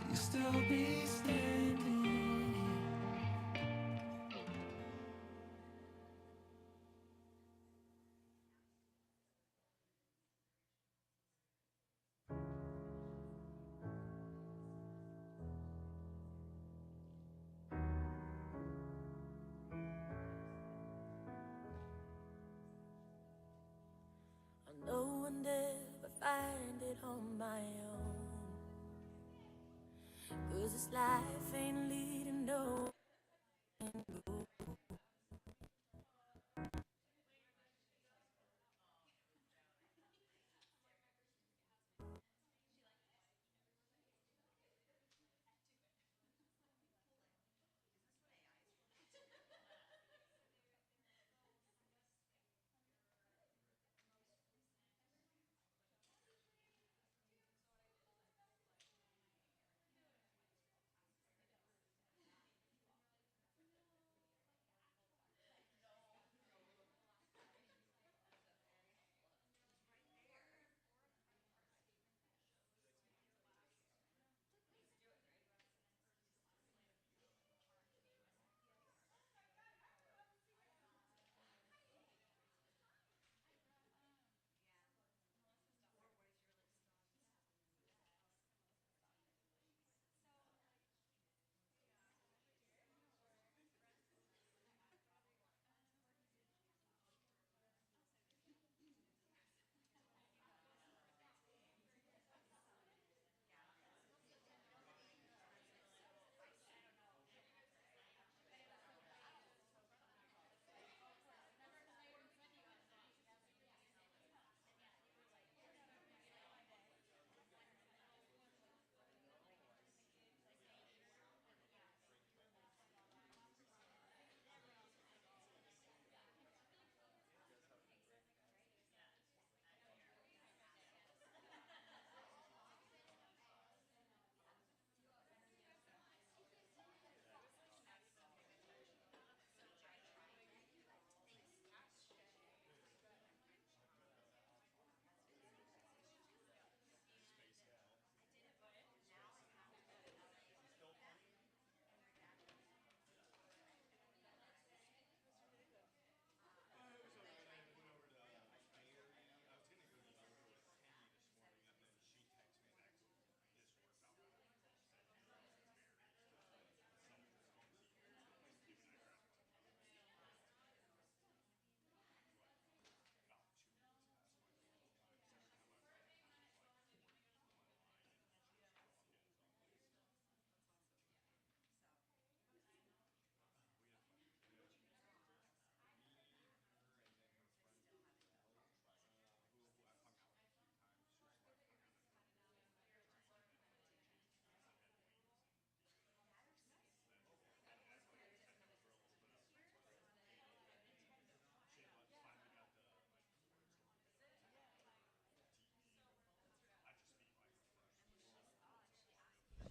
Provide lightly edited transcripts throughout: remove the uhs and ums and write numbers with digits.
you'll still be standing. I know I'll never find it on my own, 'cause this life ain't leading no.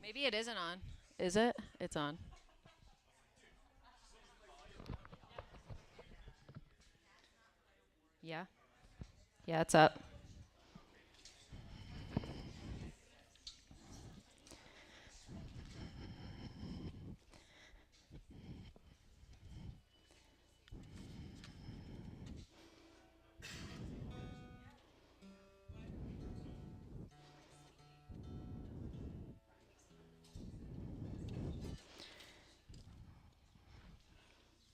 Maybe it isn't on. Is it? It's on. Yeah. Yeah, it's up.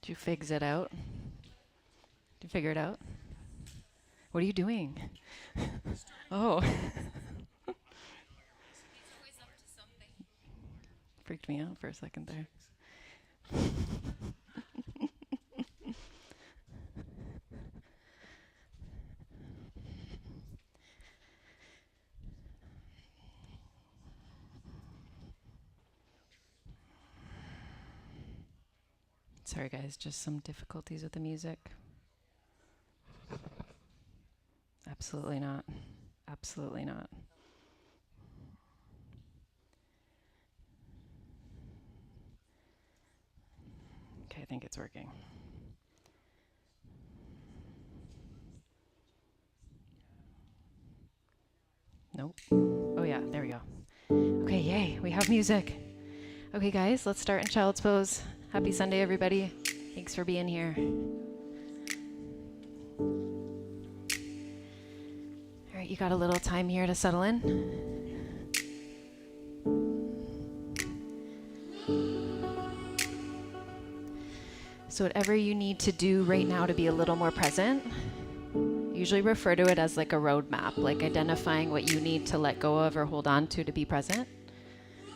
Did you figs it out? Did you figure it out? What are you doing? Oh. Freaked me out for a second there. Sorry, guys, just some difficulties with the music. Absolutely not. Absolutely not. Okay, I think it's working. Nope. Oh, yeah, there we go. Okay, yay, we have music. Okay, guys, let's start in child's pose. Happy Sunday, everybody. Thanks for being here. All right, you got a little time here to settle in. So whatever you need to do right now to be a little more present, usually refer to it as like a roadmap, like identifying what you need to let go of or hold on to be present.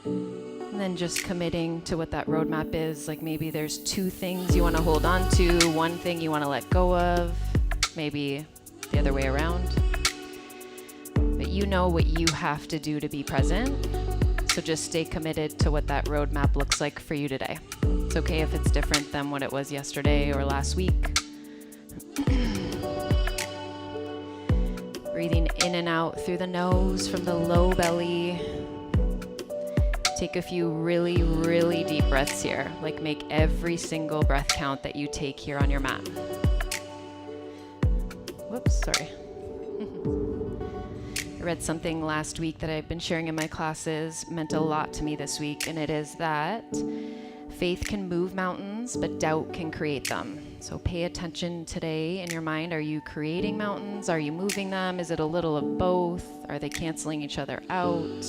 And then just committing to what that roadmap is. Like maybe there's 2 things you want to hold on to, 1 thing you want to let go of, maybe the other way around. But you know what you have to do to be present. So just stay committed to what that roadmap looks like for you today. It's okay if it's different than what it was yesterday or last week. Breathing in and out through the nose from the low belly. Take a few really, really deep breaths here. Like make every single breath count that you take here on your mat. Whoops, sorry. I read something last week that I've been sharing in my classes, meant a lot to me this week, and it is that faith can move mountains, but doubt can create them. So pay attention today in your mind. Are you creating mountains? Are you moving them? Is it a little of both? Are they canceling each other out?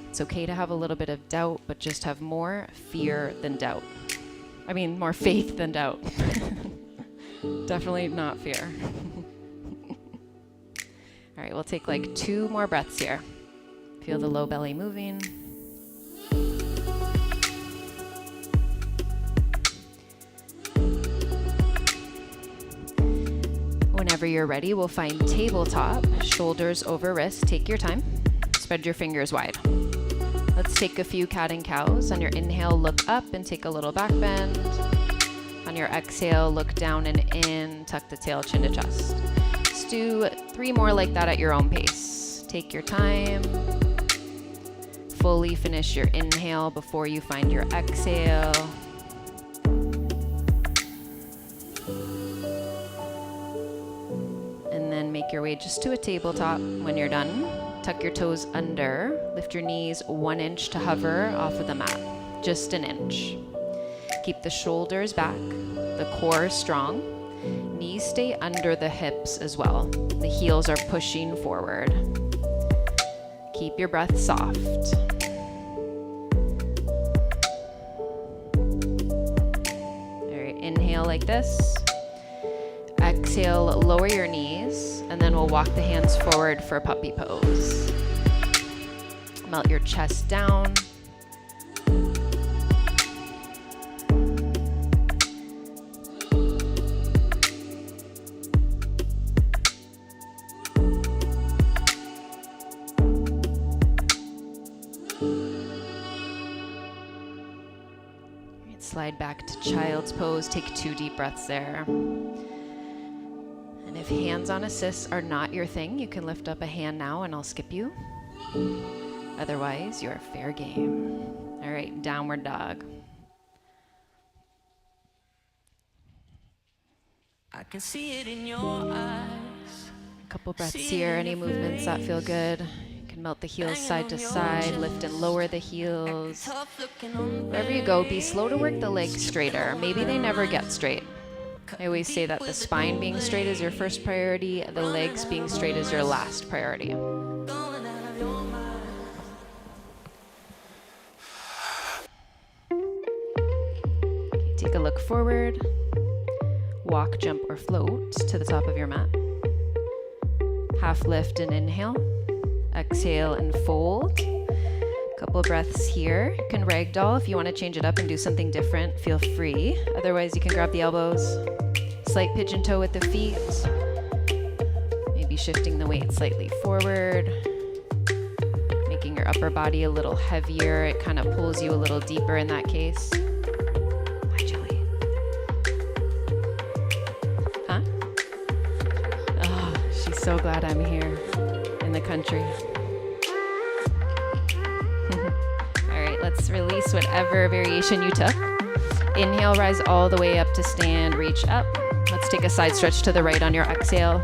It's okay to have a little bit of doubt, but just have more fear than doubt. I mean, more faith than doubt. Definitely not fear. All right, we'll take like 2 more breaths here. Feel the low belly moving. Whenever you're ready, we'll find tabletop, shoulders over wrists. Take your time. Spread your fingers wide. Let's take a few cat and cows. On your inhale, look up and take a little back bend. On your exhale, look down and in, tuck the tail, chin to chest. Let's do 3 more like that at your own pace. Take your time. Fully finish your inhale before you find your exhale. And then make your way just to a tabletop. When you're done, tuck your toes under. Lift your knees 1 inch to hover off of the mat. Just 1 inch. Keep the shoulders back. The core strong. Knees stay under the hips as well. The heels are pushing forward. Keep your breath soft. All right, inhale like this. Exhale, lower your knees, and then we'll walk the hands forward for puppy pose. Melt your chest down. Slide back to child's pose. Take 2 deep breaths there. And if hands on assist are not your thing, you can lift up a hand now and I'll skip you. Otherwise, you're fair game. All right, downward dog. I can see it in your eyes. A couple breaths here. Any movements that feel good. You can melt the heels side to side, lift and lower the heels. Wherever you go, be slow to work the legs straighter. Maybe they never get straight. I always say that the spine being straight is your first priority, the legs being straight is your last priority. Okay, take a look forward. Walk, jump, or float to the top of your mat. Half lift and inhale. Exhale and fold. Couple breaths here. You can ragdoll if you want to change it up and do something different. Feel free. Otherwise, you can grab the elbows. Slight pigeon toe with the feet. Maybe shifting the weight slightly forward. Making your upper body a little heavier. It kind of pulls you a little deeper in that case. Hi, Julie. Huh? Oh, she's so glad I'm here in the country. Let's release whatever variation you took. Inhale, rise all the way up to stand, reach up. Let's take a side stretch to the right on your exhale.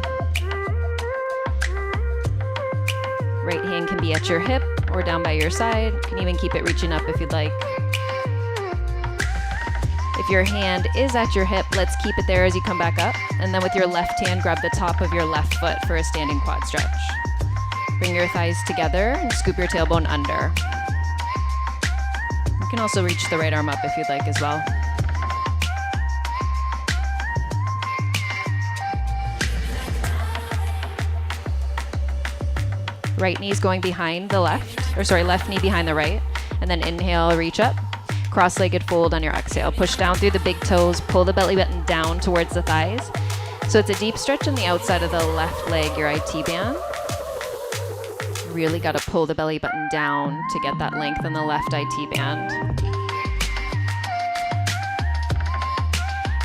Right hand can be at your hip or down by your side. You can even keep it reaching up if you'd like. If your hand is at your hip, let's keep it there as you come back up. And then with your left hand, grab the top of your left foot for a standing quad stretch. Bring your thighs together and scoop your tailbone under. You can also reach the right arm up if you'd like as well. Right knee's going behind the left, left knee behind the right. And then inhale, reach up. Cross-legged fold on your exhale. Push down through the big toes, pull the belly button down towards the thighs. So it's a deep stretch on the outside of the left leg, your IT band. Really got to pull the belly button down to get that length in the left IT band.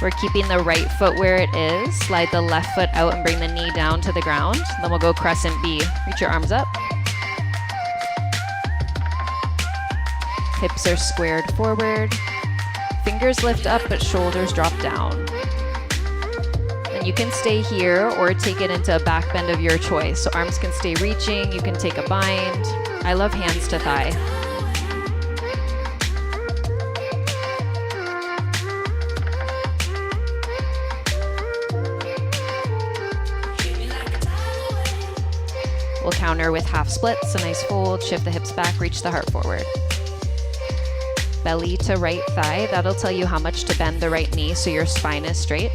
We're keeping the right foot where it is. Slide the left foot out and bring the knee down to the ground. Then we'll go crescent B. Reach your arms up. Hips are squared forward. Fingers lift up, but shoulders drop down. And you can stay here or take it into a back bend of your choice. So arms can stay reaching. You can take a bind. I love hands to thigh. We'll counter with half splits, a nice fold, shift the hips back, reach the heart forward. Belly to right thigh, that'll tell you how much to bend the right knee so your spine is straight.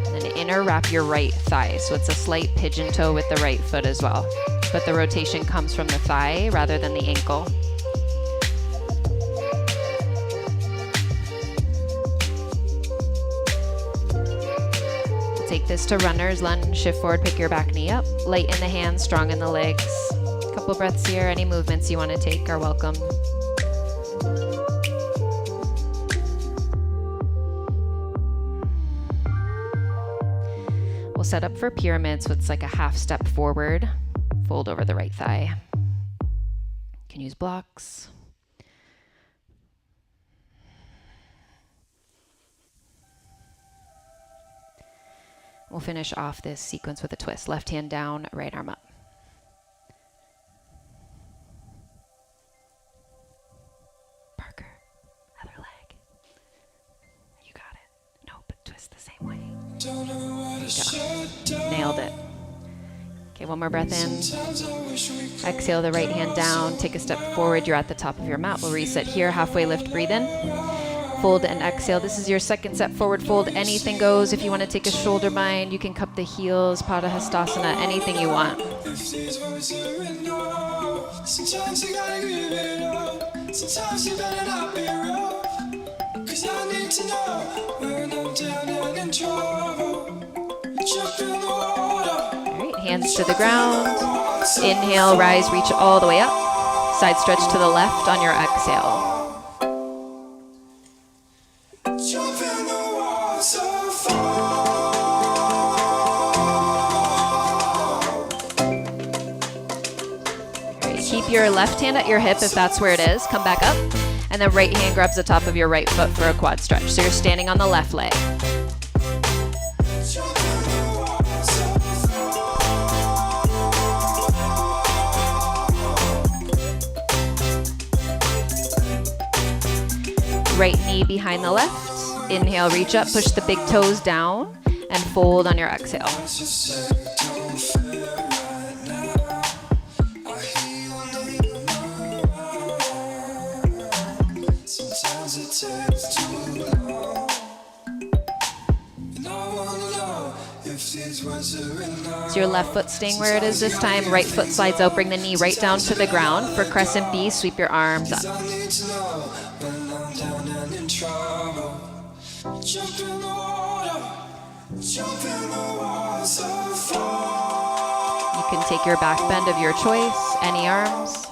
And then inner wrap your right thigh, so it's a slight pigeon toe with the right foot as well. But the rotation comes from the thigh rather than the ankle. Take this to runner's lunge, shift forward, pick your back knee up. Light in the hands, strong in the legs. Couple breaths here, any movements you want to take are welcome. We'll set up for pyramid, so it's like a half step forward, fold over the right thigh. You can use blocks. We'll finish off this sequence with a twist. Left hand down, right arm up. Parker, other leg. You got it. No, but twist the same way. Nailed it. Okay, one more breath in. Exhale the right hand down. Take a step forward. You're at the top of your mat. We'll reset here. Halfway lift, breathe in. Fold and exhale. This is your second set forward fold. Anything goes. If you want to take a shoulder bind, you can cup the heels, Pada Hastasana, anything you want. Sometimes you gotta give it up. Sometimes you better not be rough. 'Cause I need to know when I'm down and in trouble. Jump in the water. All right, hands to the ground. Inhale, rise, reach all the way up. Side stretch to the left on your exhale. Keep your left hand at your hip if that's where it is. Come back up. And then right hand grabs the top of your right foot for a quad stretch. So you're standing on the left leg. Right knee behind the left. Inhale, reach up, push the big toes down, and fold on your exhale. So your left foot staying where it is this time. Right foot slides out. Bring the knee right down to the ground. For crescent B, sweep your arms up. You can take your back bend of your choice. Any arms.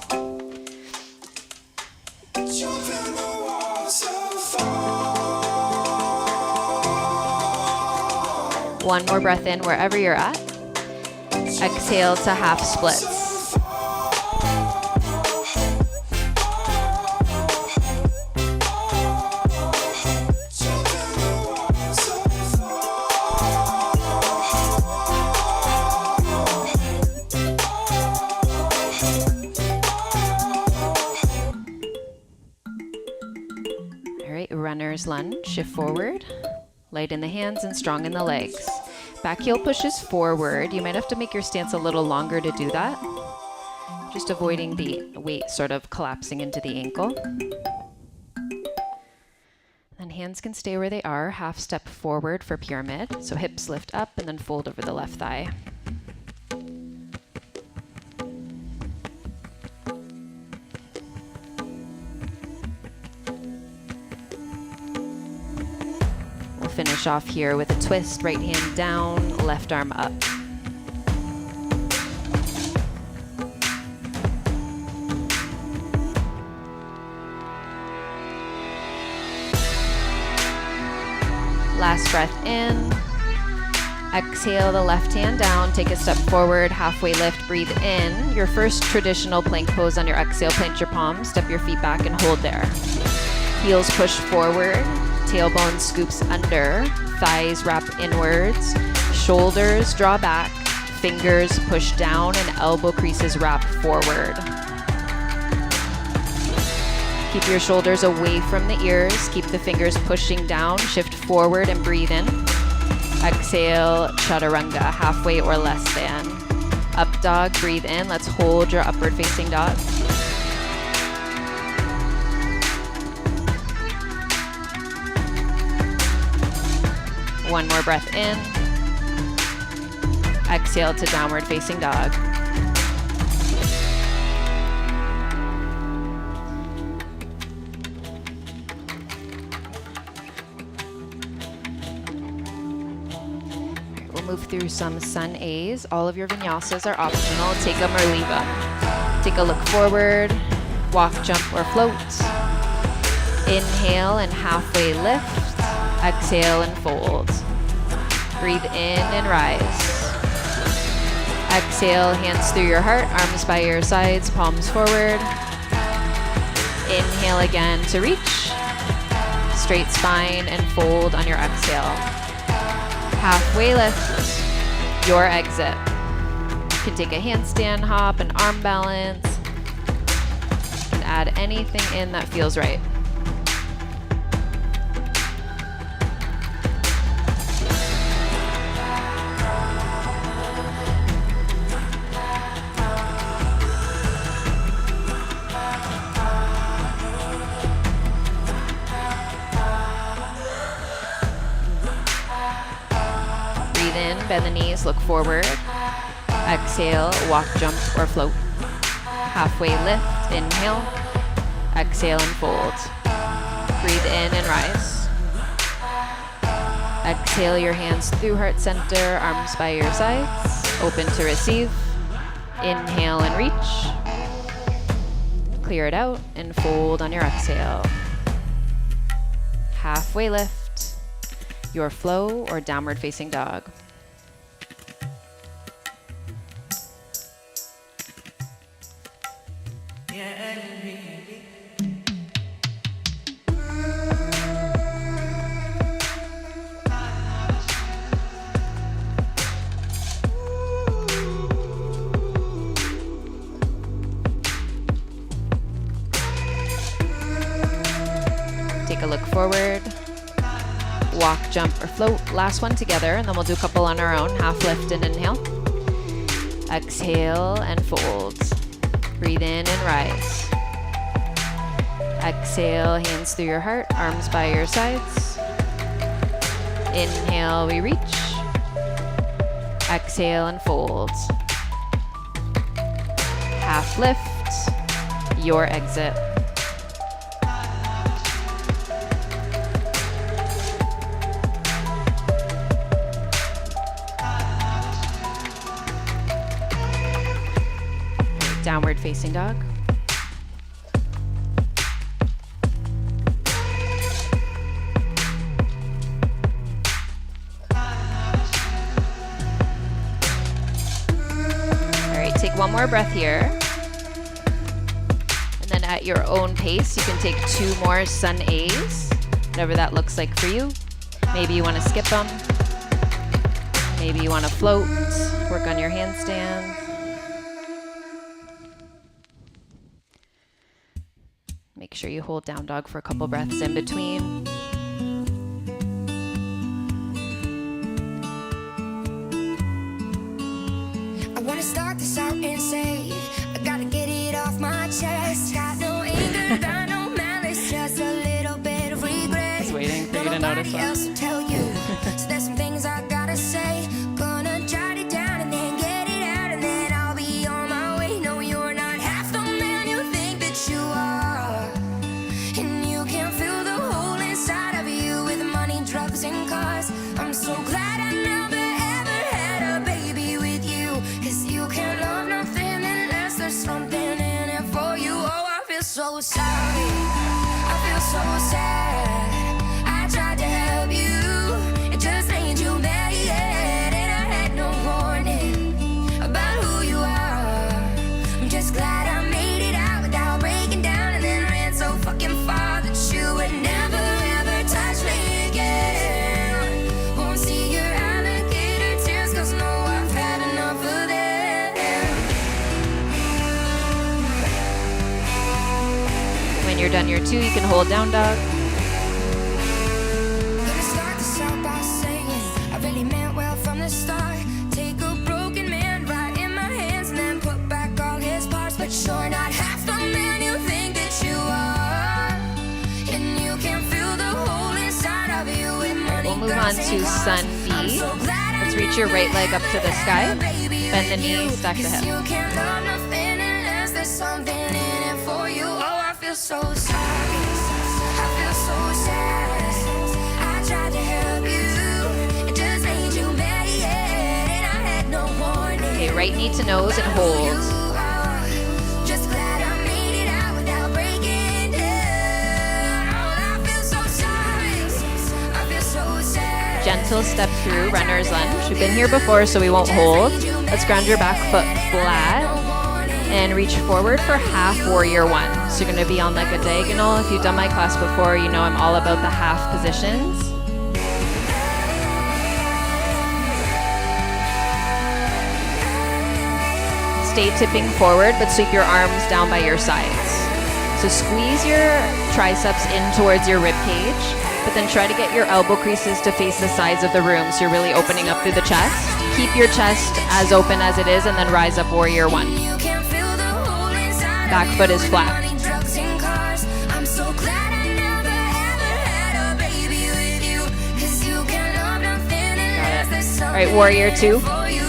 One more breath in wherever you're at. Exhale to half splits. runner's lunge, shift forward, light in the hands and strong in the legs. Back heel pushes forward. You might have to make your stance a little longer to do that. Just avoiding the weight sort of collapsing into the ankle. Then hands can stay where they are, half step forward for pyramid. So hips lift up and then fold over the left thigh. We'll finish off here with a twist, right hand down, left arm up. Last breath in. Exhale the left hand down, take a step forward, halfway lift, breathe in. Your first traditional plank pose on your exhale, plant your palms, step your feet back and hold there. Heels push forward, tailbone scoops under, thighs wrap inwards, shoulders draw back, fingers push down and elbow creases wrap forward. Keep your shoulders away from the ears. Keep the fingers pushing down. Shift forward and breathe in. Exhale, chaturanga, halfway or less than. Up dog, breathe in. Let's hold your upward facing dog. One more breath in. Exhale to downward facing dog. Move through some sun A's. All of your vinyasas are optional. Take them or leave them. Take a look forward, walk, jump, or float. Inhale and halfway lift. Exhale and fold. Breathe in and rise. Exhale, hands through your heart, arms by your sides, palms forward. Inhale again to reach. Straight spine and fold on your exhale. Halfway lift, your exit. You can take a handstand hop, an arm balance. You can add anything in that feels right. Bend the knees, look forward. Exhale, walk, jump, or float. Halfway lift, inhale. Exhale and fold. Breathe in and rise. Exhale your hands through heart center, arms by your sides. Open to receive. Inhale and reach. Clear it out and fold on your exhale. Halfway lift, your flow or downward facing dog. Take a look forward, walk, jump, or float. Last one together, and then we'll do a couple on our own. Half lift and inhale. Exhale and fold. Breathe in and rise. Exhale, hands through your heart, arms by your sides. Inhale, we reach. Exhale and fold. Half lift, your exit. Downward facing dog. All right, take one more breath here. And then at your own pace, you can take 2 more sun A's, whatever that looks like for you. Maybe you want to skip them. Maybe you want to float, work on your handstand. Make sure you hold down dog for a couple breaths in between. might as well. else will tell you. So there's some things I gotta say. Gonna jot it down and then get it out, and then I'll be on my way. No, you're not half the man you think that you are. And you can fill the hole inside of you with money, drugs, and cars. I'm so glad I never ever had a baby with you. 'Cause you can't love nothing unless there's something in it for you. Oh, I feel so sorry. I feel so sad. I tried to help you. It just made you mad, and I had no warning about who you are. I'm just glad I made it out without breaking down, and then ran so fucking far that you would never ever touch me again. Won't see your alligator tears, 'cause no, I've had enough of them. When you're done your 2, you can hold down dog. Gonna start this out by saying I really meant well from the start. Take a broken man right in my hands and then put back all his parts. But you're not half the man you think that you are. And you can fill the hole inside of you with money. We'll move on to Sun B. Let's reach your right leg up to the sky. Bend the knee, stack the hip. You can't love nothing unless there's something in it for you. Oh, I feel so sorry. I feel so sad. I tried to help you. It just made you mad, and I had no warning. Okay, right knee to nose and hold. Just glad I made it out without breaking down. Oh, I feel so sorry. I feel so sad. Gentle step through, runner's lunge. We've been here before, so we won't hold. Let's ground your back foot flat and reach forward for half warrior 1. So you're going to be on like a diagonal. If you've done my class before, you know I'm all about the half positions. Stay tipping forward, but sweep your arms down by your sides. So squeeze your triceps in towards your rib cage, but then try to get your elbow creases to face the sides of the room, so you're really opening up through the chest. Keep your chest as open as it is, and then rise up warrior 1. Back foot is flat. I'm so glad I never ever had a baby with you. 'Cause you can love nothing unless there's something. All right, warrior 2. for you.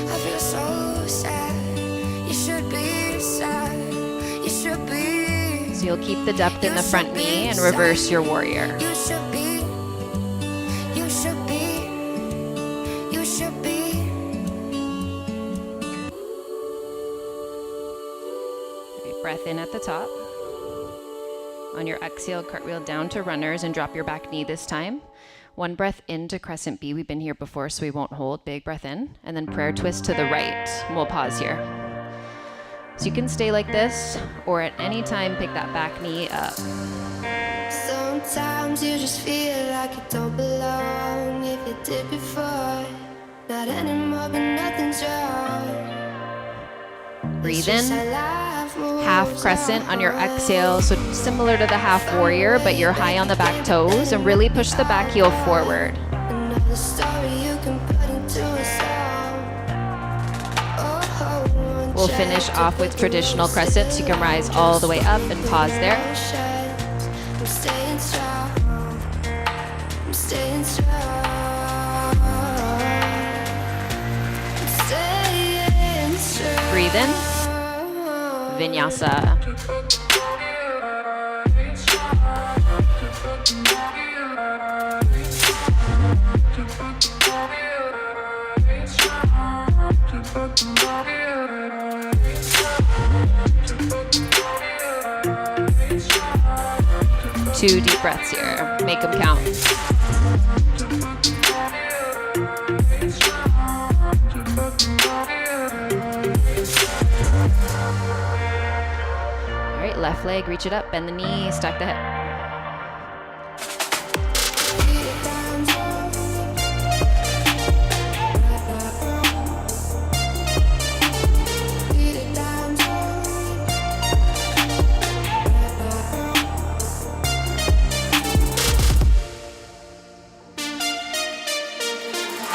I feel so sad. You should be sad. You should be. So you'll keep the depth in the front knee and reverse your warrior. You should be. You should be. You should be. Breath in at the top. On your exhale, cartwheel down to runners and drop your back knee this time. 1 breath into crescent B. We've been here before, so we won't hold. Big breath in. And then prayer twist to the right. We'll pause here. So you can stay like this, or at any time, pick that back knee up. Sometimes you just feel like you don't belong. If you did before, not anymore, but nothing's wrong. Breathe in. Half crescent on your exhale, so similar to the half warrior, but you're high on the back toes, and really push the back heel forward. Another story you can put into a song. Oh, We'll finish off with traditional crescent, so you can rise all the way up and pause there. I'm staying strong. I'm staying strong. I'm staying strong. Breathe in. Vinyasa. 2 deep breaths here. Make them count. All right, left leg, reach it up, bend the knee, stack the hip.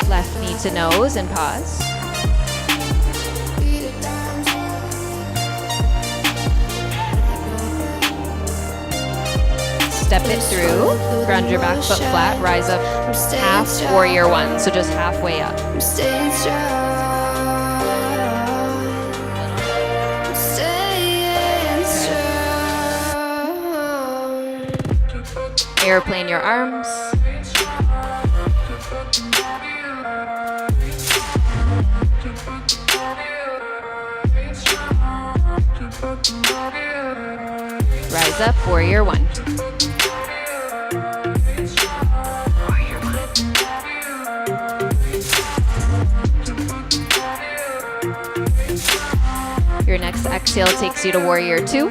Left knee to nose and pause. step it through, ground your back foot flat, rise up half warrior one, so just halfway up. I'm staying strong. I'm staying strong. Airplane your arms. Rise up, warrior one. Warrior one. Your next exhale takes you to warrior two.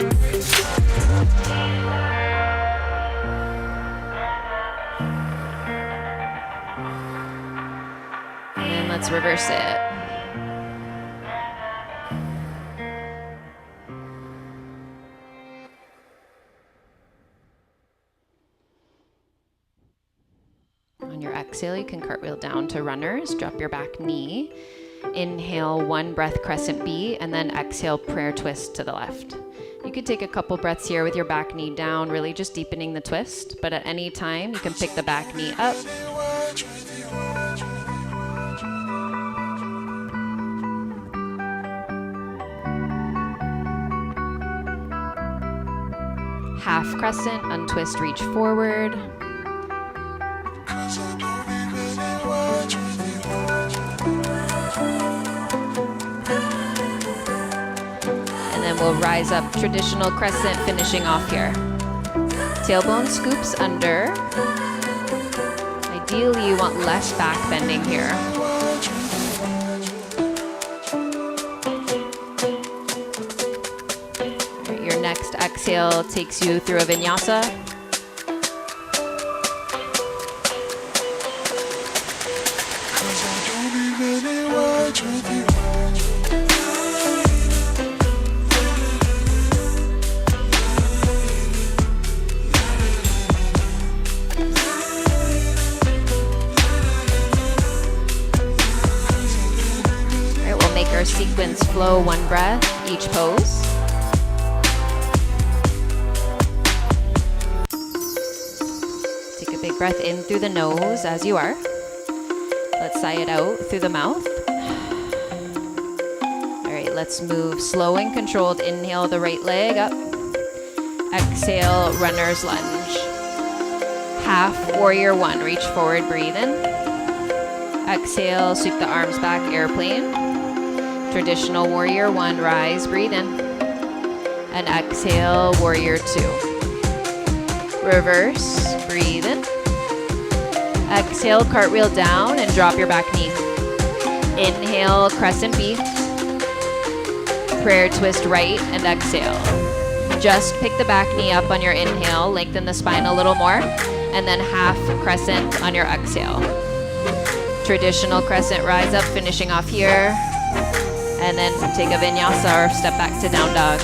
And let's reverse it. On your exhale, you can cartwheel down to runners. Drop your back knee. Inhale, one breath, crescent B, and then exhale, prayer twist to the left. You could take a couple breaths here with your back knee down, really just deepening the twist. But at any time, you can pick the back knee up. Half crescent, untwist, reach forward. And then we'll rise up, traditional crescent, finishing off here. Tailbone scoops under. Ideally, you want less back bending here. Your next exhale takes you through a vinyasa. Our sequence flow, one breath, each pose. Take a big breath in through the nose as you are. Let's sigh it out through the mouth. All right, let's move slow and controlled. Inhale the right leg up. Exhale, runner's lunge. Half warrior one, reach forward, breathe in. Exhale, sweep the arms back, airplane. Traditional warrior one, rise, breathe in. And exhale, warrior two. Reverse, breathe in. Exhale, cartwheel down and drop your back knee. Inhale, crescent B. Prayer twist right and exhale. Just pick the back knee up on your inhale, lengthen the spine a little more, and then half crescent on your exhale. Traditional crescent, rise up, finishing off here. And then take a vinyasa or step back to down dog.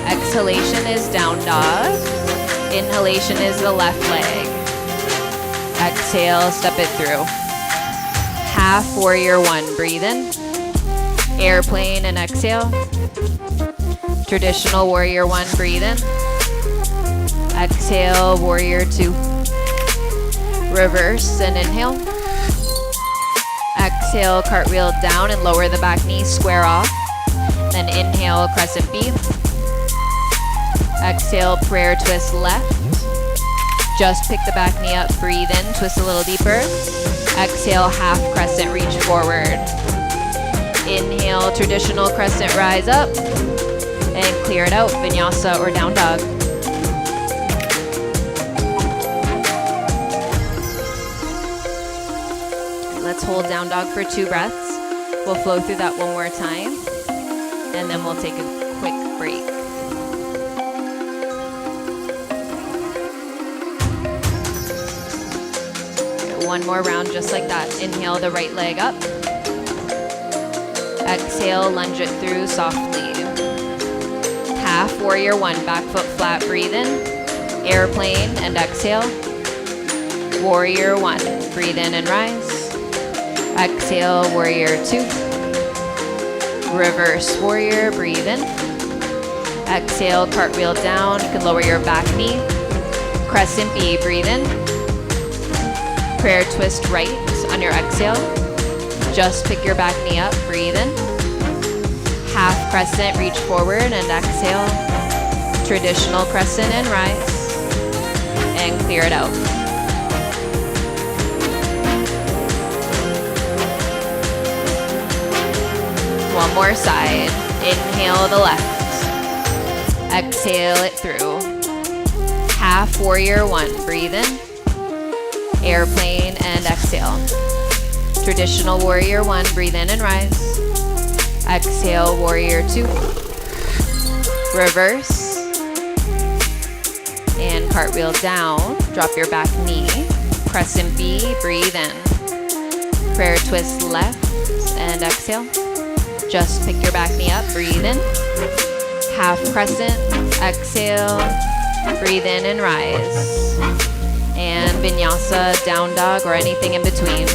Exhalation is down dog. Inhalation is the left leg. Exhale, step it through. Half warrior one, breathe in. Airplane and exhale. Traditional warrior one, breathe in. Exhale, warrior two. Reverse and inhale. Exhale, cartwheel down and lower the back knee, square off. Then inhale, crescent B. Exhale, prayer twist left. Just pick the back knee up, breathe in, twist a little deeper. Exhale, half crescent, reach forward. Inhale, traditional crescent, rise up. And clear it out, vinyasa or down dog. Let's hold down dog for 2 breaths. We'll flow through that one more time, and then we'll take a quick break. One more round just like that. Inhale the right leg up. Exhale, lunge it through softly. Half warrior one, back foot flat, breathe in. Airplane and exhale. Warrior one, breathe in and rise. Exhale, warrior two. Reverse warrior, breathe in. Exhale, cartwheel down. You can lower your back knee. Crescent B, breathe in. Prayer twist right on your exhale. Just pick your back knee up, breathe in. Half crescent, reach forward and exhale. Traditional crescent and rise. And clear it out. One more side. Inhale the left. Exhale it through. Half warrior one. Breathe in. Airplane and exhale. Traditional warrior one. Breathe in and rise. Exhale warrior two. Reverse. And cartwheel down. Drop your back knee. Crescent B. Breathe in. Prayer twist left and exhale. Just pick your back knee up. Breathe in. Half crescent, exhale, breathe in and rise. And vinyasa, down dog, or anything in between.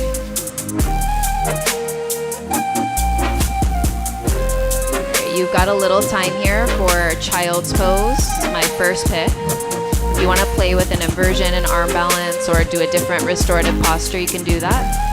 You've got a little time here for child's pose, my first pick. If you want to play with an inversion and arm balance or do a different restorative posture, you can do that.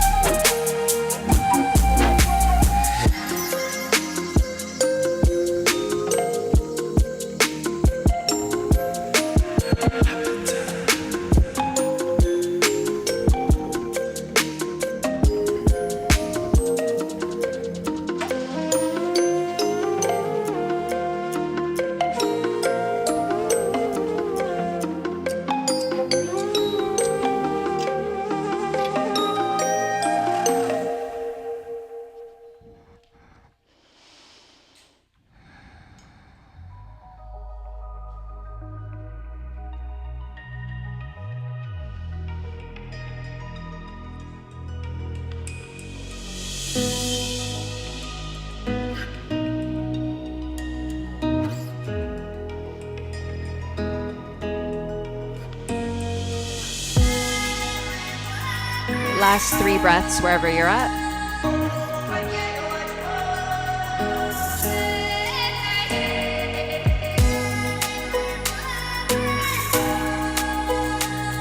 Last 3 breaths wherever you're at.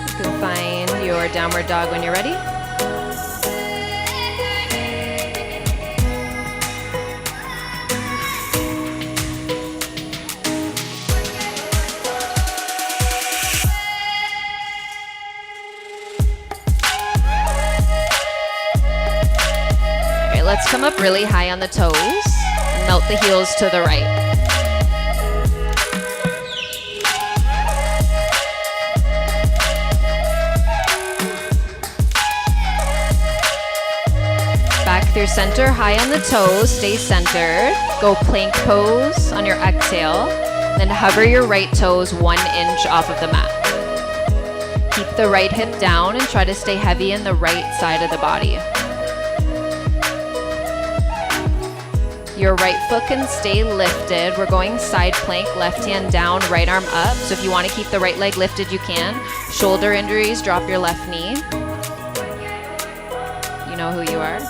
You can find your downward dog when you're ready. Let's come up really high on the toes and melt the heels to the right. Back through center, high on the toes, stay centered. Go plank pose on your exhale. Then hover your right toes 1 inch off of the mat. Keep the right hip down and try to stay heavy in the right side of the body. Your right foot can stay lifted. We're going side plank, left hand down, right arm up. So if you want to keep the right leg lifted, you can. Shoulder injuries, drop your left knee. You know who you are.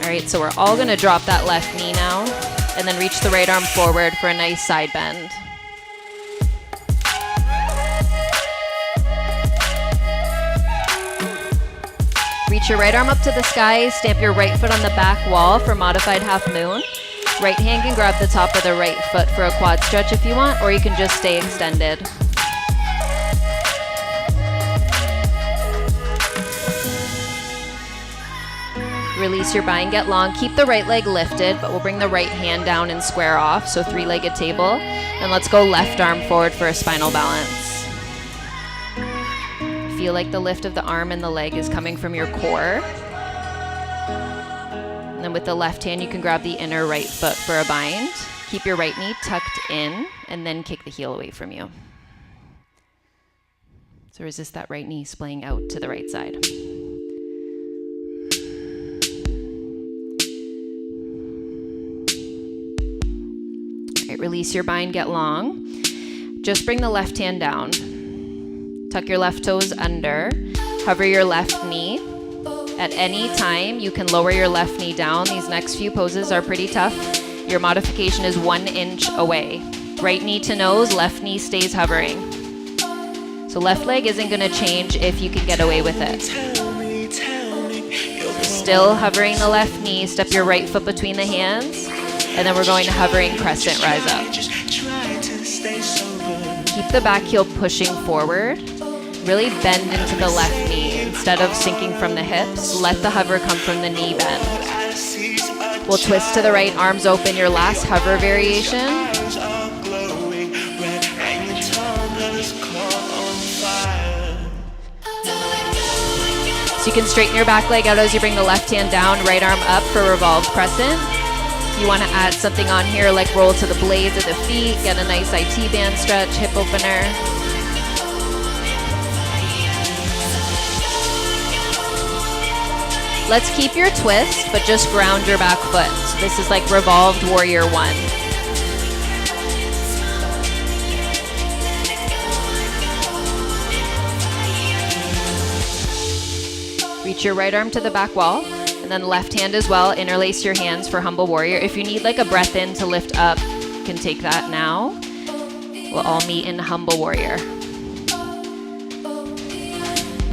All right, so we're all going to drop that left knee now and then reach the right arm forward for a nice side bend. Reach your right arm up to the sky, stamp your right foot on the back wall for modified half moon. Right hand can grab the top of the right foot for a quad stretch if you want, or you can just stay extended. Release your bind, get long. Keep the right leg lifted, but we'll bring the right hand down and square off, so 3-legged table. And let's go left arm forward for a spinal balance. Feel like the lift of the arm and the leg is coming from your core. And then with the left hand, you can grab the inner right foot for a bind. Keep your right knee tucked in, and then kick the heel away from you. So resist that right knee splaying out to the right side. All right, release your bind, get long. Just bring the left hand down. Tuck your left toes under. Hover your left knee. At any time, you can lower your left knee down. These next few poses are pretty tough. Your modification is 1 inch away. Right knee to nose, left knee stays hovering. So left leg isn't going to change if you can get away with it. Still hovering the left knee, step your right foot between the hands, and then we're going to hovering crescent rise up. Keep the back heel pushing forward. Really bend into the left knee. Instead of sinking from the hips, let the hover come from the knee bend. We'll twist to the right, arms open, your last hover variation. So you can straighten your back leg out as you bring the left hand down, right arm up for revolved crescent. If you want to add something on here like roll to the blades of the feet, get a nice IT band stretch, hip opener. Let's keep your twist, but just ground your back foot. So this is like revolved warrior 1. Reach your right arm to the back wall, and then left hand as well. Interlace your hands for humble warrior. If you need like a breath in to lift up, you can take that now. We'll all meet in humble warrior.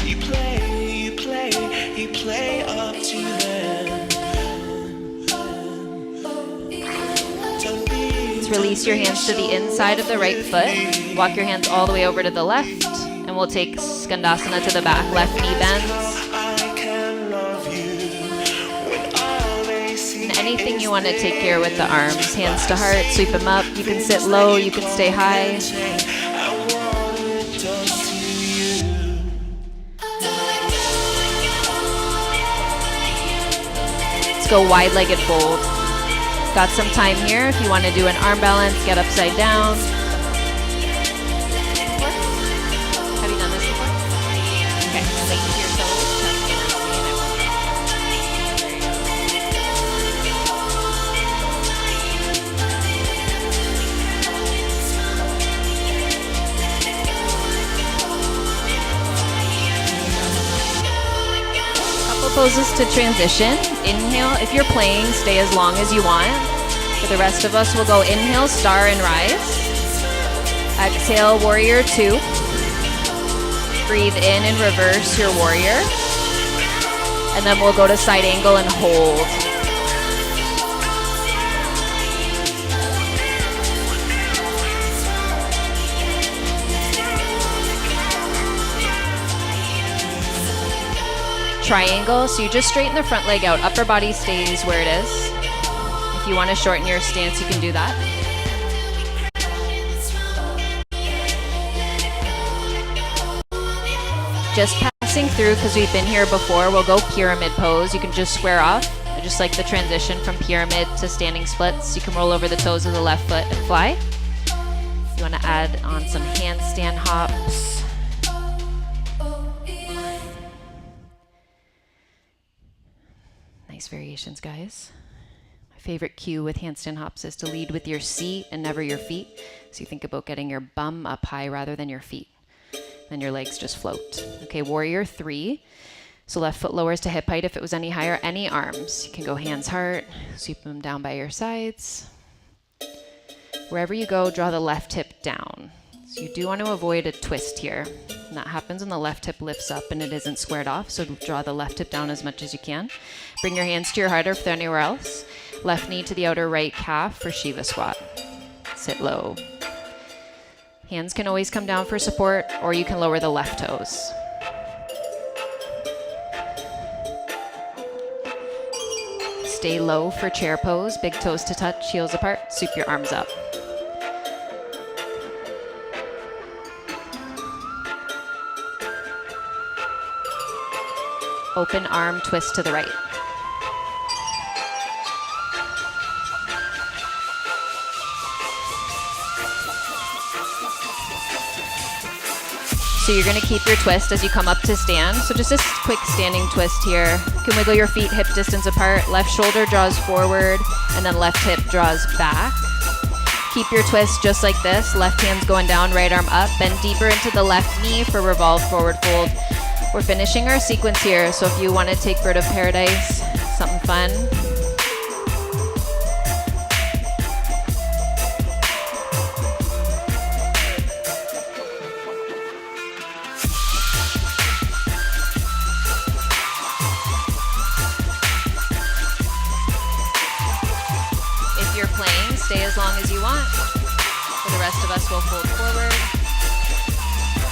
You play up to them. Let's release your hands to the inside of the right foot. Walk your hands all the way over to the left, and we'll take Skandasana to the back. Left knee bends. Anything you want to take care with the arms. Hands to heart, sweep them up. You can sit low, you can stay high. Let's go wide-legged fold. Got some time here. If you want to do an arm balance, get upside down. Have you done this before? Okay, lay to your toes, chest in on me, and I won't drop down. There you go. Poses to transition. Inhale. If you're playing, stay as long as you want. For the rest of us, we'll go inhale, star and rise. Exhale, warrior 2. Breathe in and reverse your warrior. And then we'll go to side angle and hold. Triangle, so you just straighten the front leg out. Upper body stays where it is. If you want to shorten your stance, you can do that. Just passing through, because we've been here before, we'll go pyramid pose. You can just square off. I just like the transition from pyramid to standing splits. You can roll over the toes of the left foot and fly. You want to add on some handstand hops. Nice variations, guys. My favorite cue with handstand hops is to lead with your seat and never your feet. So you think about getting your bum up high rather than your feet. Then your legs just float. Okay, warrior 3. So left foot lowers to hip height. If it was any higher, any arms. You can go hands heart, sweep them down by your sides. Wherever you go, draw the left hip down. So you do want to avoid a twist here. And that happens when the left hip lifts up and it isn't squared off. So draw the left hip down as much as you can. Bring your hands to your heart or if they're anywhere else. Left knee to the outer right calf for Shiva squat. Sit low. Hands can always come down for support, or you can lower the left toes. Stay low for chair pose. Big toes to touch, heels apart. Sweep your arms up. Open arm twist to the right. So you're going to keep your twist as you come up to stand. So just a quick standing twist here. You can wiggle your feet hip distance apart. Left shoulder draws forward and then left hip draws back. Keep your twist just like this. Left hand's going down, right arm up. Bend deeper into the left knee for revolve forward fold. We're finishing our sequence here, so if you want to take Bird of Paradise, something fun. If you're playing, stay as long as you want. For the rest of us, we'll fold forward.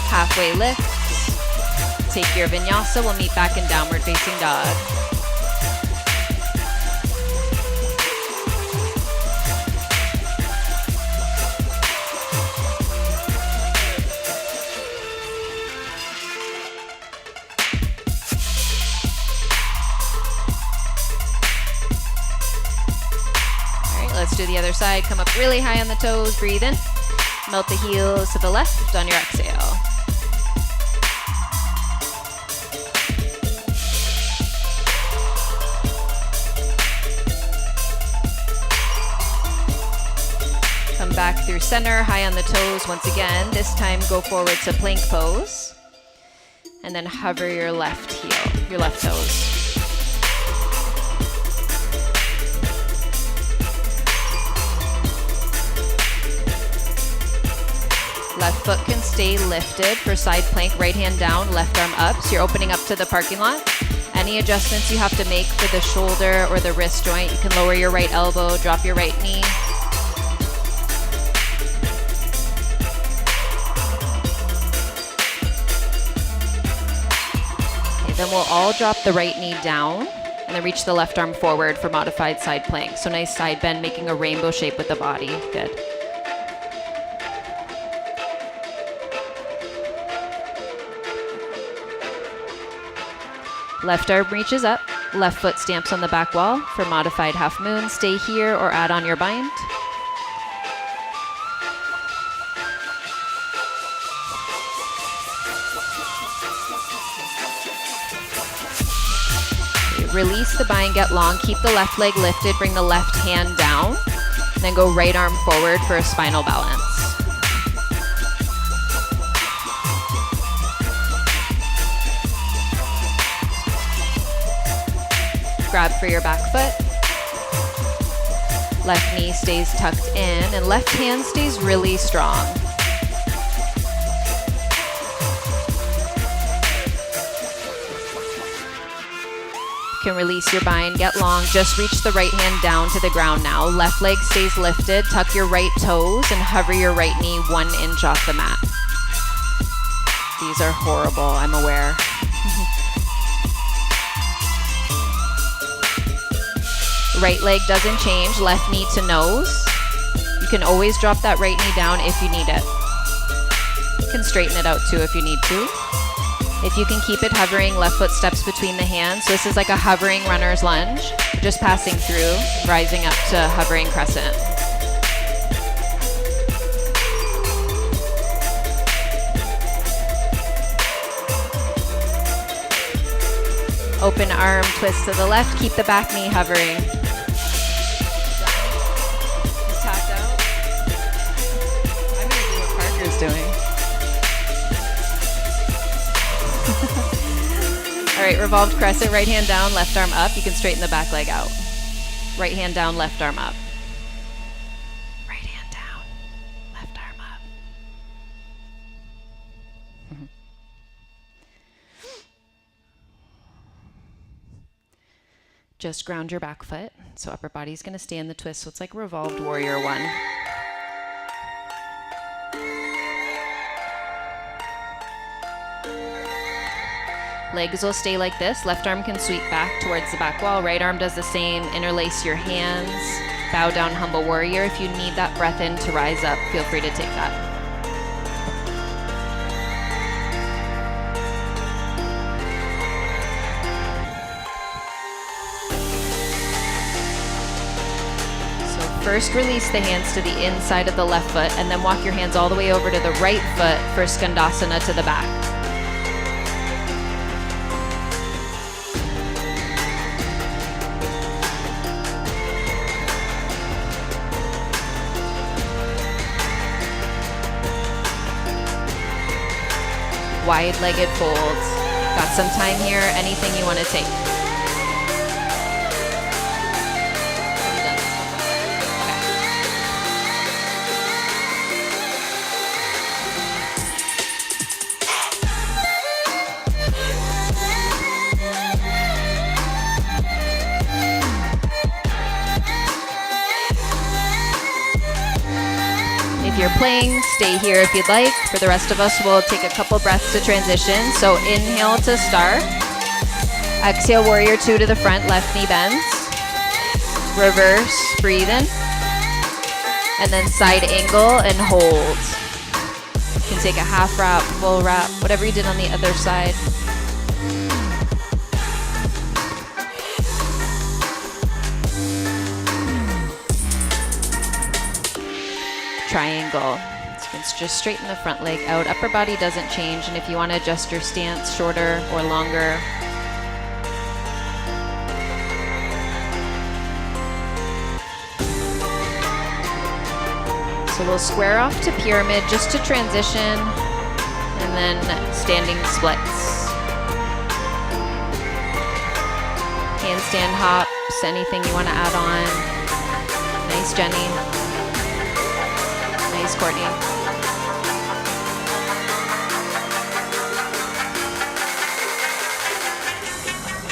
Halfway lift. Take your vinyasa. We'll meet back in downward facing dog. Let's do the other side. Come up really high on the toes. Breathe in. Melt the heels to the left on your exhale. Come back through center, high on the toes once again. This time go forward to plank pose. And then hover your left heel, your left toes. Left foot can stay lifted for side plank, right hand down, left arm up. So you're opening up to the parking lot. Any adjustments you have to make for the shoulder or the wrist joint, you can lower your right elbow, drop your right knee. Okay, then we'll all drop the right knee down and then reach the left arm forward for modified side plank. So nice side bend, making a rainbow shape with the body. Good. Left arm reaches up, left foot stamps on the back wall for modified half moon. Stay here or add on your bind. Release the bind, get long, keep the left leg lifted, bring the left hand down, then go right arm forward for a spinal balance. Grab for your back foot. Left knee stays tucked in and left hand stays really strong. You can release your bind, get long, just reach the right hand down to the ground now. Left leg stays lifted, tuck your right toes and hover your right knee 1 inch off the mat. These are horrible, I'm aware. Right leg doesn't change, left knee to nose. You can always drop that right knee down if you need it. You can straighten it out too if you need to. If you can keep it hovering, left foot steps between the hands. So this is like a hovering runner's lunge, just passing through, rising up to hovering crescent. Open arm, twist to the left, keep the back knee hovering. Tapped out. I'm gonna do what Parker's doing. All right, revolved crescent, right hand down, left arm up. You can straighten the back leg out. Right hand down, left arm up. Right hand down, left arm up. Just ground your back foot. So upper body's gonna stay in the twist. So it's like revolved warrior 1. Legs will stay like this. Left arm can sweep back towards the back wall. Right arm does the same. Interlace your hands. Bow down, humble warrior. If you need that breath in to rise up, feel free to take that. First, release the hands to the inside of the left foot and then walk your hands all the way over to the right foot for Skandasana to the back. Wide-legged folds. Got some time here. Anything you want to take. If you're playing, stay here if you'd like. For the rest of us, we'll take a couple breaths to transition. So inhale to start. Exhale, warrior 2 to the front, left knee bends. Reverse, breathe in. And then side angle and hold. You can take a half wrap, full wrap, whatever you did on the other side. Triangle. So it's just straighten the front leg out. Upper body doesn't change, and if you want to adjust your stance shorter or longer. So we'll square off to pyramid just to transition, and then standing splits. Handstand hops, anything you want to add on. Nice, Jenny. Nice, Courtney.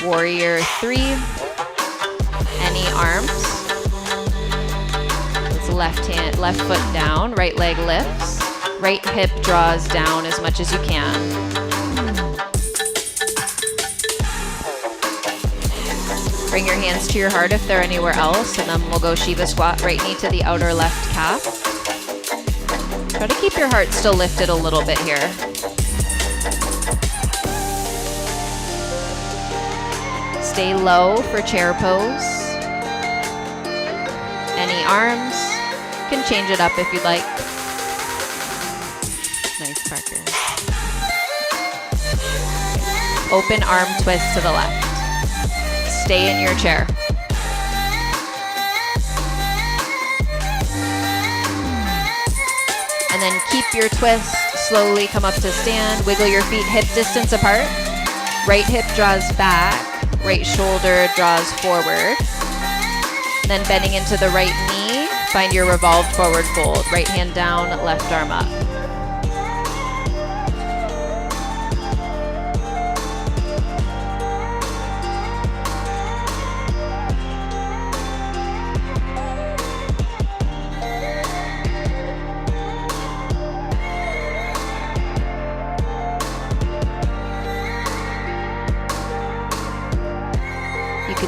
Warrior 3. Any arms. It's left foot down, right leg lifts. Right hip draws down as much as you can. Bring your hands to your heart if they're anywhere else, and then we'll go Shiva squat, right knee to the outer left calf. Try to keep your heart still lifted a little bit here. Stay low for chair pose. Any arms, you can change it up if you'd like. Nice, Parker. Open arm twist to the left. Stay in your chair. And then keep your twist. Slowly come up to stand. Wiggle your feet hip distance apart. Right hip draws back. Right shoulder draws forward. Then bending into the right knee, find your revolved forward fold. Right hand down, left arm up.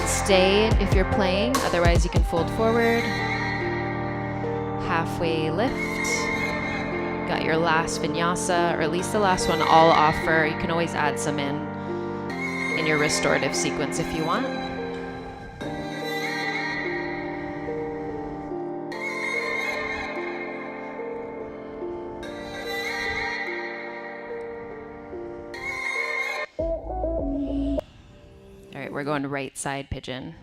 Stay if you're playing, otherwise you can fold forward. Halfway lift. Got your last vinyasa, or at least the last one I'll offer. You can always add some in your restorative sequence if you want. We're going to right side pigeon.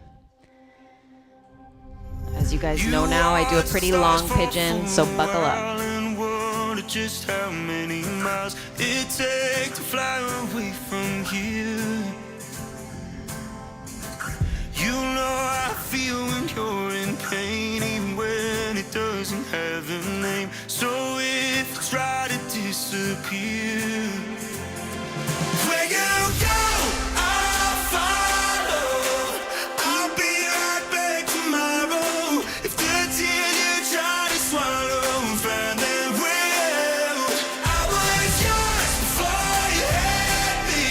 As you guys know now, I do a pretty long pigeon, so buckle up. Just how many miles it takes to fly away from here. You know I feel when you're in pain, even when it doesn't have a name. So if you try to disappear, where you go, I'll follow. I'll be right back tomorrow. If the tears you try to swallow find their way out, I was yours before you had me.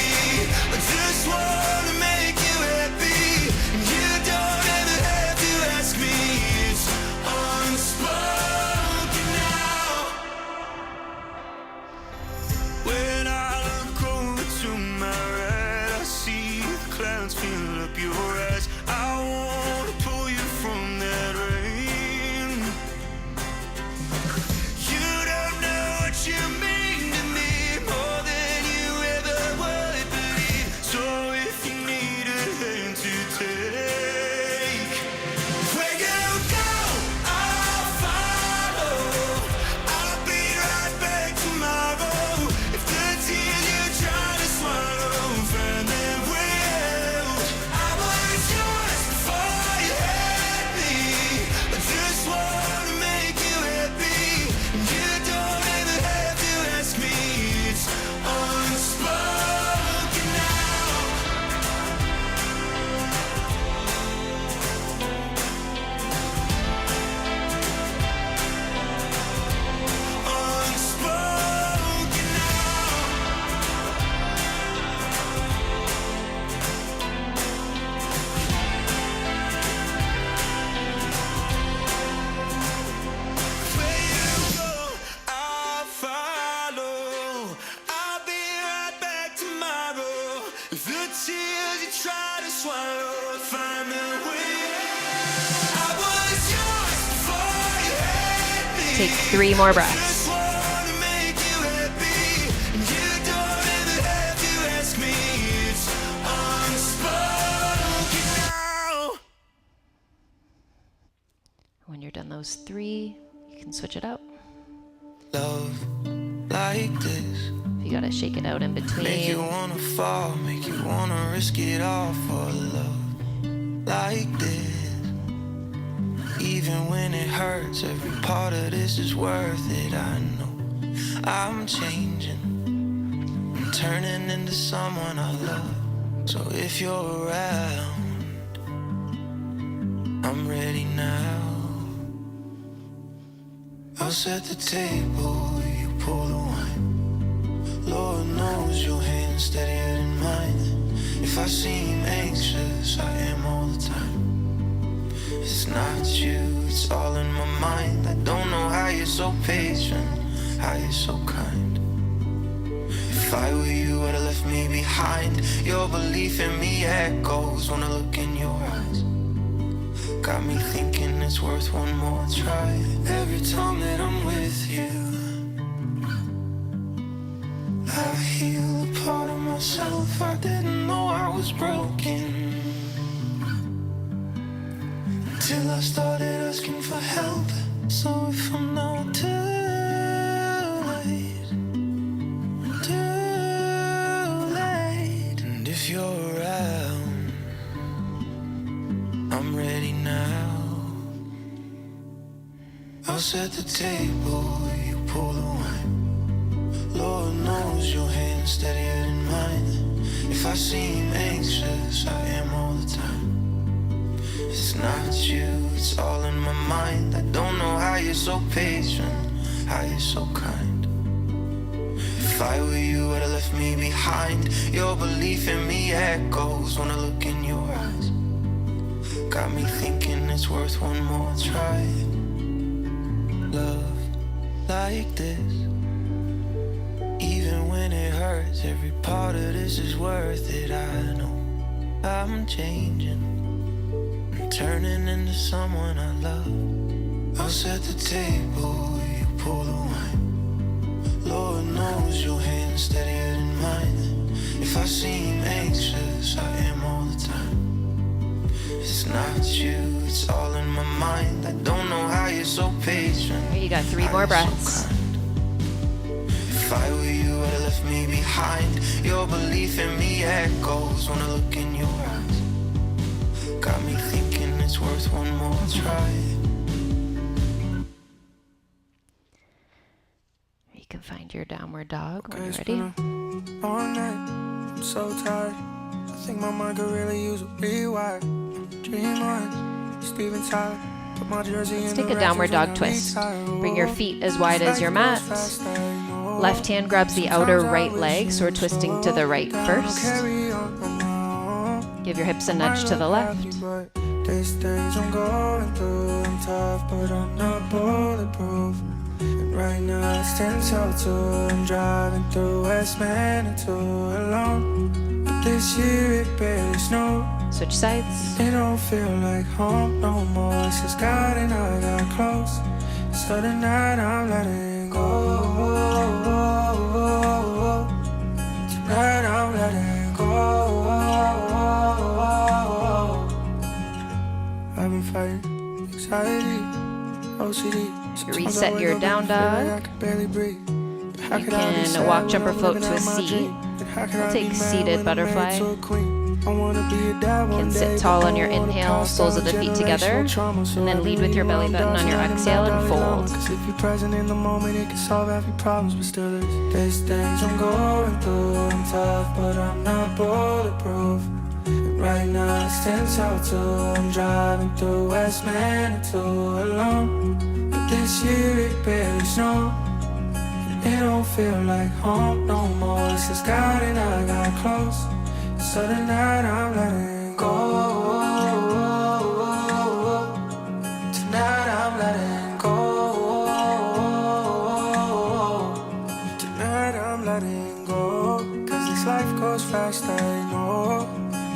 I just wanna make you happy, and you don't ever have to ask me. It's unspoken now. When I look over to my right, I see the clouds fill up your eyes. I wanna pull you from that rain. You don't know what you mean to me, more than you ever would believe. So if you need a hand to take, where you go, I'll follow. I'll be right back tomorrow. If the tears you try to swallow the tears you try to swallow, find the way. I was yours before you had me. Take 3 more breaths. Just wanna make you happy, and you don't ever have to ask me. It's unspoken now. When you're done those 3, you can switch it out. Love like this. If you gotta shake it out in between. Make you wanna fall, make you wanna risk it all for love like this. Even when it hurts, every part of this is worth it. I know I'm changing, I'm turning into someone I love. So if you're around, I'm ready now. I'll set the table, you pour the wine. Lord knows your hand's steadier than mine. If I seem anxious, I am all the time. It's not you, it's all in my mind. I don't know how you're so patient, how you're so kind. If I were you, I'd have left me behind. Your belief in me echoes when I look in your eyes. Got me thinking it's worth one more try. Every time that I'm with you, I heal a part of myself I didn't know I was broken, until I started asking for help. So if I'm not too late, and if you're around, I'm ready now. I'll set the table, you pour the wine. Lord knows your hand's steadier than mine. If I seem anxious, I am all the time. It's not you, it's all in my mind. I don't know how you're so patient, how you're so kind. If I were you, I'd have left me behind. Your belief in me echoes when I look in your eyes. Got me thinking it's worth one more try. Love like this. Even when it hurts, every part of this is worth it. I know I'm changing, I'm turning into someone I love. I'll set the table, you pour the wine. Lord knows your hand's steadier than mine. If I seem anxious, I am all the time. It's not you, it's all in my mind. I don't know how you're so patient. Here, you got 3 more breaths. If I were you, I'd have left me behind. Your belief in me echoes when I look in your eyes. Got me thinking it's worth one more try. You can find your downward dog when you're It's ready. been all night, I'm so tired. I think my mind could really use a rewire. Dream on, Steven Tyler. Put my jersey in Let's the take a downward rafters dog and I twist. retire. Bring your feet as wide as your mat. Left hand grabs the outer right leg, so we're twisting to the right first. Give your hips a nudge to the left. These things I'm going through, I'm tough, but I'm not bulletproof. And right now it's 10 till 2. I'm driving through West Manitou alone. But this year it barely snowed. Switch sides. It don't feel like home no more since God and I got close. So tonight I'm letting go. Tonight I'm letting go. I've been fighting anxiety, OCD. You reset your down dog. You can walk, jump, or float to a seat. We'll take seated butterfly. You can sit tall on your inhale, soles of the feet together, and then lead with your belly button on your exhale and fold. Cause if you're present in the moment, it can solve every problem, but still there's things I'm going through. I'm tough, but I'm not bulletproof. And right now it's 10 till 2. I'm driving through West Manitou alone. But this year it barely snowed. It don't feel like home no more since God and I got close. So tonight I'm letting go. Tonight I'm letting go. Tonight I'm letting go. Cause this life goes fast, I know.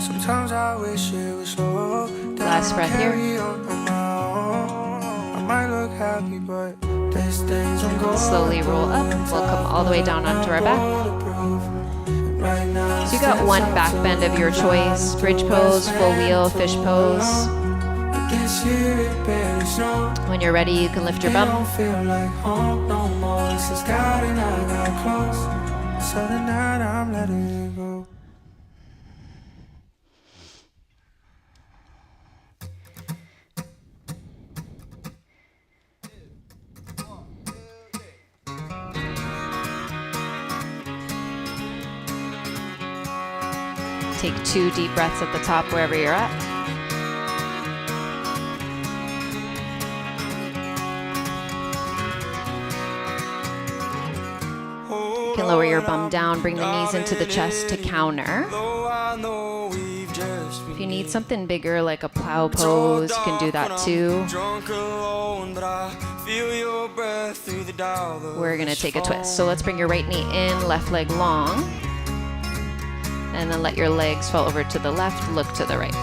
Sometimes I wish it was slow down. Last breath here. Carry on my own. I might look happy, but there's things I'm going Slowly roll up. We'll come all the way down onto our back. So you got one back bend of your choice. Bridge pose, full wheel, fish pose. When you're ready, you can lift your bum. Don't feel like home no more. Since God and I got close, so tonight I'm letting it go. Take 2 deep breaths at the top wherever you're at. You can lower your bum down, bring the knees into the chest to counter. If you need something bigger like a plow pose, you can do that too. We're gonna take a twist. So let's bring your right knee in, left leg long. And then let your legs fall over to the left, look to the right.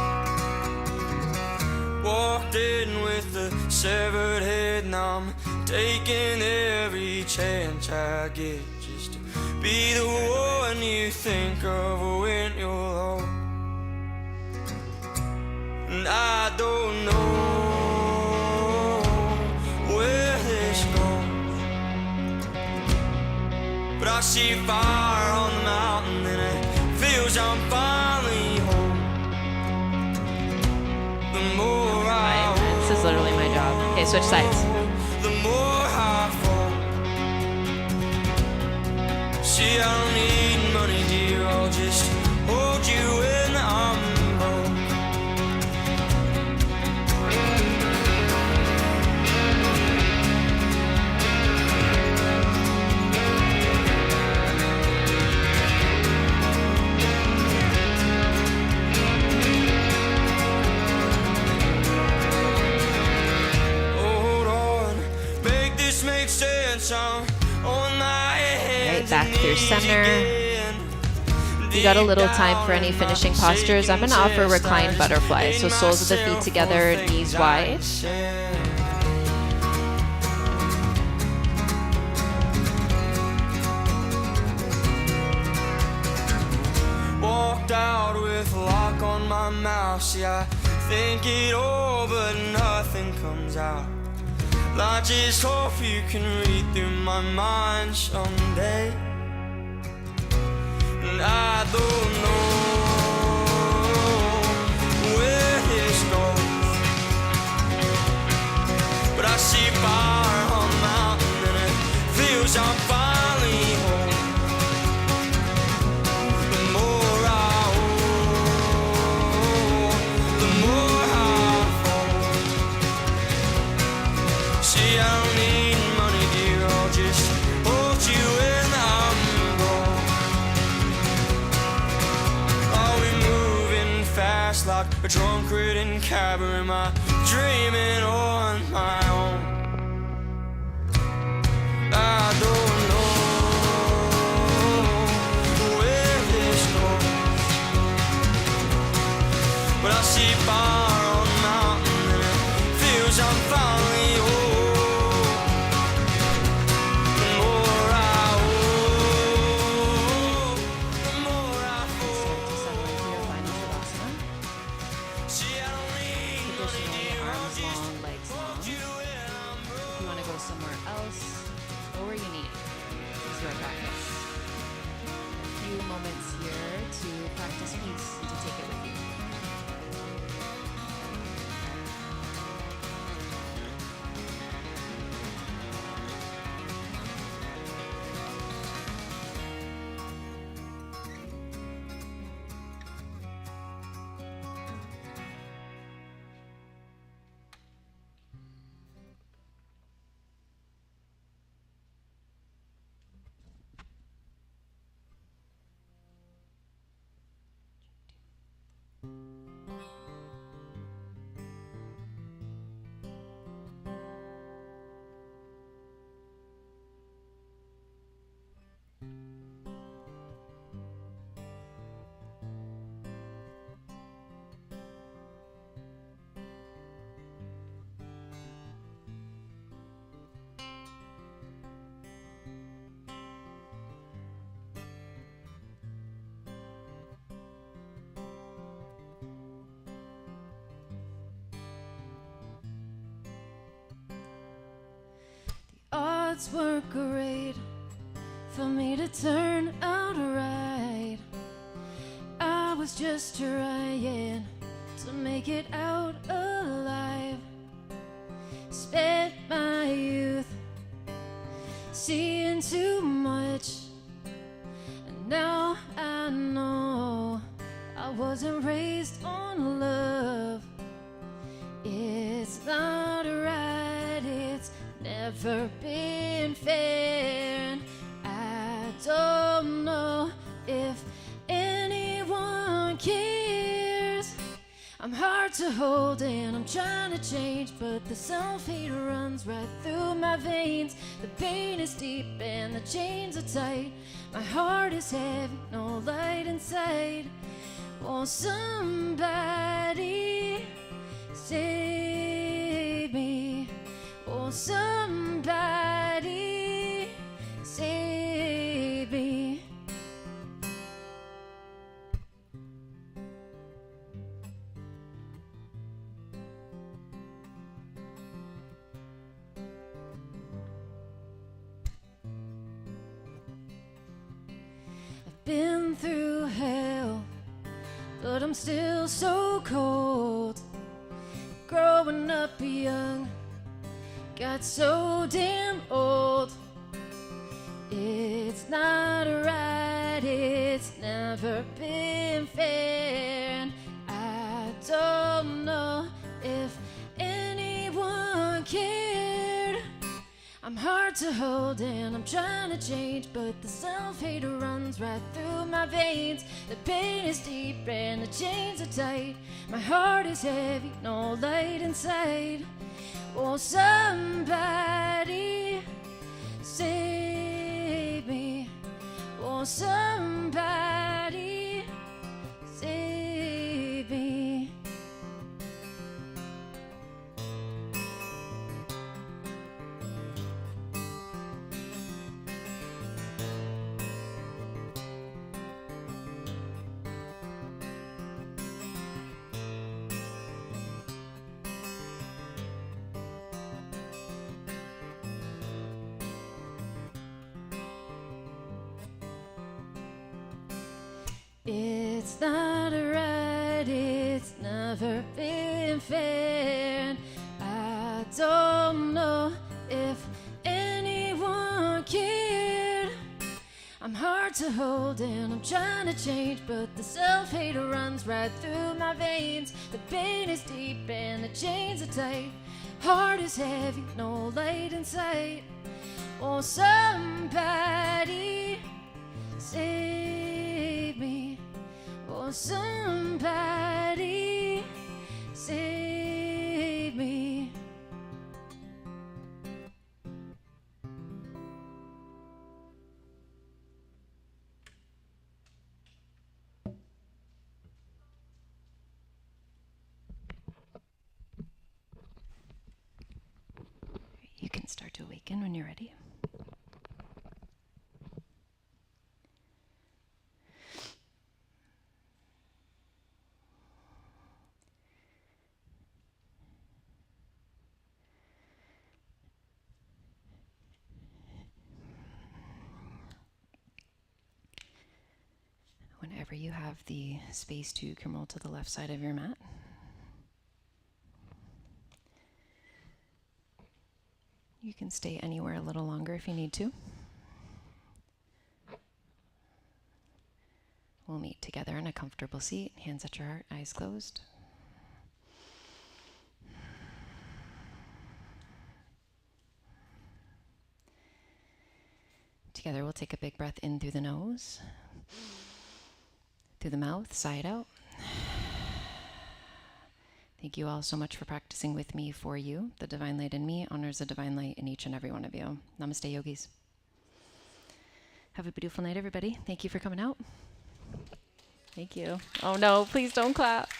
Walked in with a severed head, now I'm taking every chance I get just to be the one you think of when you're low. And I don't know where this goes, but I see fire on the mountain and it feels I'm finally home. The more I This is literally my job. Okay, switch sides. the more I fall. See, I don't need money, dear. I'll just hold you when I'm broke. Right, back through center. You got a little time for any finishing postures. I'm going to offer reclined butterfly. So soles of the feet together, knees wide. Walked out with a lock on my mouth. See, I think it all, but nothing comes out. I just hope you can read through my mind someday. And I don't know where this goes, but I see fire on the mountain and it feels I'm finally home. The more I hold, the more I fall. See, I don't need money, dear. I'll just hold you when I'm gone. Are we moving fast like a drunk-ridden cab, or am I dreaming on my own? I don't know where this goes, but I see fire on the mountain and it feels I'm finally home. Somewhere else, or where you need. This is your practice. A few moments here to practice peace and to take it with you. odds weren't great for me to turn out right. I was just trying to make it out alive. Spent my youth seeing too much, and now I know I wasn't raised on love. It's not right, it's never been fair, and I don't know if anyone cares. I'm hard to hold and I'm trying to change, but the self-hate runs right through my veins. The pain is deep and the chains are tight. My heart is heavy, no light inside. Won't somebody save me? Won't somebody save me? Been through hell, but I'm still so cold. Growing up young, got so damn old. It's not right, it's never been fair, and I don't know if anyone cared. I'm hard to hold and I'm trying to change, but the self-hate runs right through my veins. The pain is deep and the chains are tight. My heart is heavy, no light inside. Oh, somebody save me. Oh, somebody save me. It's not right, it's never been fair, and I don't know if anyone cared. I'm hard to hold and I'm trying to change, but the self-hate runs right through my veins. The pain is deep and the chains are tight. Heart is heavy, no light in sight. Oh, somebody save me. Oh, somebody save me. You can start to awaken when you're ready. Whenever you have the space to come roll to the left side of your mat, you can stay anywhere a little longer if you need to. We'll meet together in a comfortable seat, hands at your heart, eyes closed. Together we'll take a big breath in through the nose, through the mouth, sigh it out. Thank you all so much for practicing with me for you. The divine light in me honors the divine light in each and every one of you. Namaste, yogis. Have a beautiful night, everybody. Thank you for coming out. Thank you. Oh no, please don't clap.